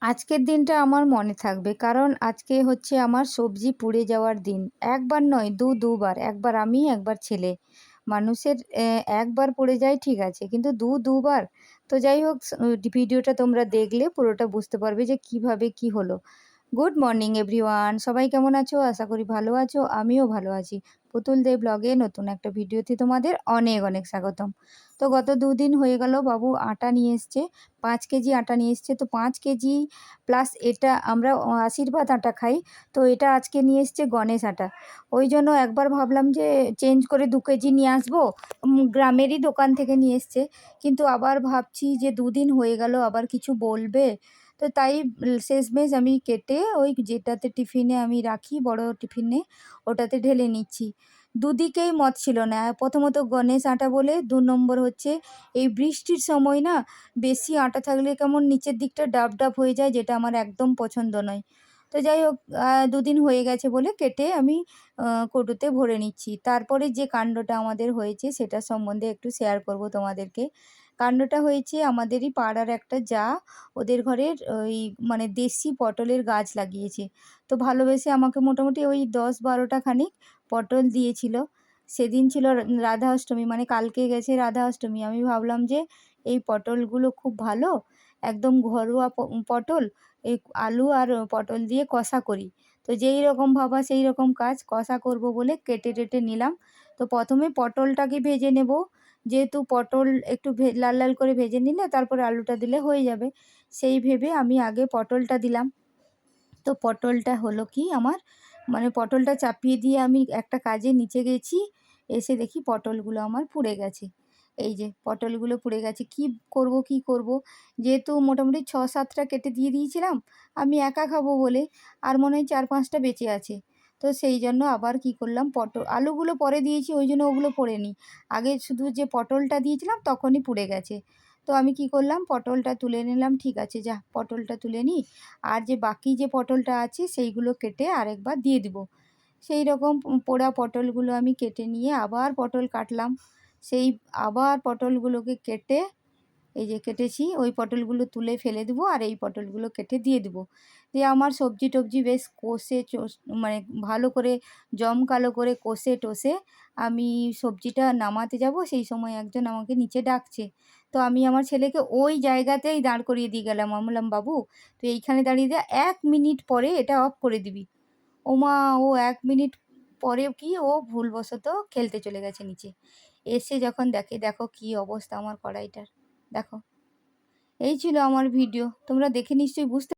আজকের দিনটা আমার মনে থাকবে। কারণ আজকে হচ্ছে আমার সবজি পুড়ে যাওয়ার দিন। একবার নয় দুবার। একবার আমি, একবার ছেলে। মানুষের একবার পড়ে যায় ঠিক আছে। কিন্তু দুবার। তো যাই হোক ভিডিওটা তোমরা দেখলে পুরোটা বুঝতে পারবে যে কিভাবে কি হলো। Good morning everyone. সবাই কেমন আছো? আশা করি ভালো আছো। আমিও ভালো আছি। পুতুল দে ব্লগে নতুন একটা ভিডিওতে তোমাদের অনেক স্বাগতম। তো গত ২ দিন হয়ে গেল বাবু আটা নিয়ে এসছে। ৫ কেজি আটা নিয়ে এসছে। তো ৫ কেজি প্লাস এটা আমরা আশীর্বাদ আটা খাই। তো এটা আজকে নিয়ে এসছে গণেশ আটা। ওই জন্য একবার ভাবলাম যে চেঞ্জ করে ২ কেজি নিয়ে আসবো। গ্রামেরই দোকান থেকে নিয়ে এসছে। কিন্তু আবার ভাবছি যে ২ দিন হয়ে গেল আবার কিছু বলবে। তো তাই শেষমেশ আমি কেটে ওই যেটাতে টিফিনে আমি রাখি বড় টিফিনে ওটাতে ঢেলে নিচ্ছি। দুদিকেই মত ছিল না। প্রথমত গণেশ আটা বলে, ২ নম্বর হচ্ছে এই বৃষ্টির সময় না বেশি আটা থাকলে কেমন নিচের দিকটা ডাব হয়ে যায়, যেটা আমার একদম পছন্দ নয়। তো যাই হোক ২ দিন হয়ে গেছে বলে কেটে আমি কৌটোতে ভরে নিচ্ছি। তারপরে যে কাণ্ডটা আমাদের হয়েছে সেটা সম্বন্ধে একটু শেয়ার করব তোমাদেরকে। কাণ্ডটা হয়েছে আমাদেরই পাড়ার একটা জা ওদের ঘরের ওই মানে দেশি পটলের গাছ লাগিয়েছে। তো ভালোবেসে আমাকে মোটামুটি ওই ১০-১২টা খানিক পটল দিয়েছিল। সেদিন ছিল রাধা অষ্টমী, মানে কালকে গেছে রাধা অষ্টমী। আমি ভাবলাম যে এই পটলগুলো খুব ভালো, একদম ঘরোয়া পটল, এই আলু আর পটল দিয়ে কষা করি। তো যেই রকম ভাবা সেই রকম কাজ, কষা করব বলে কেটে টেটে নিলাম। তো প্রথমে পটলটাকে ভেজে নেব। যেহেতু পটল একটু লাল লাল করে ভেজে নিলে তারপরে আলুটা দিলে হয়ে যাবে। সেই ভেবে আমি আগে পটলটা দিলাম। তো পটলটা হলো কি আমার, মানে পটলটা চাপিয়ে দিয়ে আমি একটা কাজে নিচে গেছি। এসে দেখি পটলগুলো আমার পুড়ে গেছে। এই যে পটলগুলো পুড়ে গেছে। কি করব? যেহেতু মোটামুটি ৬-৭টা কেটে দিয়ে দিয়েছিলাম আমি একা খাবো বলে, আর মনে হয় ৪-৫টা বেঁচে আছে। তো সেই জন্য আবার কি করলাম, আলুগুলো পরে দিয়েছি ওই জন্য ওগুলো পোড়েনি। আগে শুধু যে পটলটা দিয়েছিলাম তখনই পুড়ে গেছে। তো আমি কি করলাম, পটলটা তুলে নিলাম। ঠিক আছে, যা পটলটা তুলে নিই। আর যে বাকি যে পটলটা আছে সেইগুলো কেটে আরেকবার দিয়ে দিব। সেই রকম পোড়া পটলগুলো আমি কেটে নিয়ে আবার পটল কাটলাম। সেই আবার পটলগুলোকে কেটে এই যে কেটেছি ওই পটলগুলো তুলে ফেলে দেবো, আর এই পটলগুলো কেটে দিয়ে দেবো। দিয়ে আমার সবজি টবজি বেশ কষে মানে ভালো করে জমকালো করে কষে টষে আমি সবজিটা নামাতে যাব, সেই সময় একজন আমাকে নিচে ডাকছে। তো আমি আমার ছেলেকে ওই জায়গাতেই দাঁড় করিয়ে দিয়ে গেলাম। আমি বললাম, বাবু তুই এইখানে দাঁড়িয়ে দে, ১ মিনিট পরে এটা অফ করে দিবি। ওমা, ও ১ মিনিট পরেও কি ও ভুলবশত খেলতে চলে গেছে নিচে। এসে যখন দেখে, দেখো কি অবস্থা আমার কড়াইটার। দেখো, এই ছিল আমার ভিডিও। তোমরা দেখে নিশ্চয়ই বুঝতে